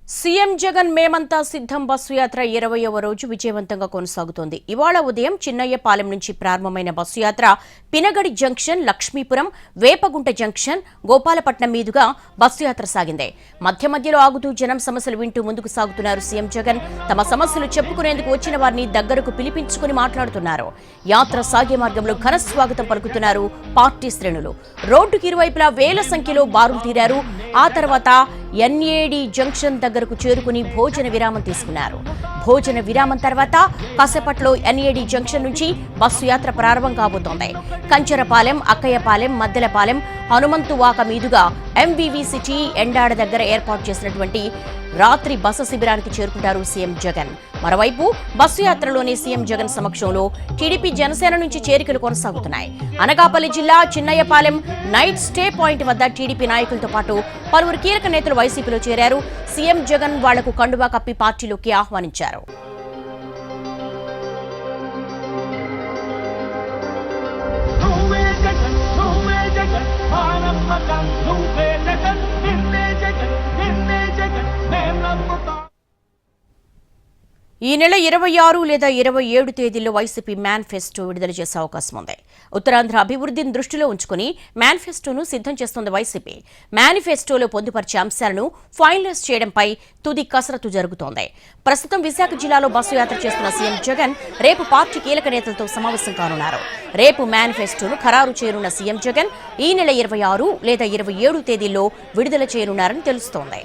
CM Jagan మేమంతా సిద్ధం bus యాత్ర 20వ రోజు విజయవంతంగా కొనసాగుతోంది. ఇవాళ ఉదయం చిన్నయ్యపాలెం నుంచి ప్రారంభమైన బస్సు యాత్ర పినగడి జంక్షన్, లక్ష్మీపురం, వేపగుంట జంక్షన్, గోపాలపట్నం మీదుగా బస్సు యాత్ర సాగింది. మధ్య మధ్యలో ఆగుతూ జనం సమస్యలు వింటూ ముందుకు సాగుతున్నారు సీఎం జగన్. తమ సమస్యలు చెప్పుకునేందుకు వచ్చిన వారిని దగ్గరకు పిలిపించుకుని మాట్లాడుతున్నారు. యాత్ర సాగే మార్గంలో ఘన స్వాగతం పలుకుతున్నారు పార్టీ శ్రేణులు. రోడ్డుకి ఇరువైపులా వేల సంఖ్యలో బారులు తీరారు. ఆ తర్వాత ఎన్ఏడి జంక్షన్ దగ్గరకు చేరుకుని భోజన విరామం తీసుకున్నారు. భోజన విరామం తర్వాత కాసేపట్లో ఎన్ఏడి జంక్షన్ నుంచి బస్సు యాత్ర ప్రారంభం కాబోతోంది. కంచరపాలెం, అక్కయ్యపాలెం, మద్దెలపాలెం, హనుమంతువాక మీదుగా ఎంవీవీ సిటీ ఎండాడ దగ్గర ఏర్పాటు చేసినటువంటి రాత్రి బస శిబిరానికి చేరుకుంటారు సీఎం జగన్. మరోవైపు బస్సు యాత్రలోని సీఎం జగన్ సమక్షంలో టీడీపీ, జనసేన నుంచి చేరికలు కొనసాగుతున్నాయి. అనకాపల్లి జిల్లా చిన్నయ్యపాలెం నైట్ స్టే పాయింట్ వద్ద టీడీపీ నాయకులతో పాటు పలువురు కీలక నేతలు వైసీపీలో చేరారు. సీఎం జగన్ వాళ్లకు కండువా కప్పి పార్టీలోకి ఆహ్వానించారు. ఈ నెల 26 లేదా 27 తేదీల్లో వైసీపీ మేనిఫెస్టో విడుదల చేసే అవకాశం ఉంది. ఉత్తరాంధ్ర అభివృద్ధిని దృష్టిలో ఉంచుకుని మేనిఫెస్టోను సిద్ధం చేస్తోంది వైసీపీ. మేనిఫెస్టోలో పొందుపరిచే అంశాలను ఫైనలైజ్ చేయడంపై తుది కసరత్తు జరుగుతోంది. ప్రస్తుతం విశాఖ జిల్లాలో బస్సు యాత్ర చేస్తున్న సీఎం జగన్ రేపు పార్టీ కీలక నేతలతో సమావేశం కానున్నారు. రేపు మేనిఫెస్టోను ఖరారు చేయనున్న సీఎం జగన్ ఈ నెల 26 లేదా 27 తేదీల్లో విడుదల చేయనున్నారని తెలుస్తోంది.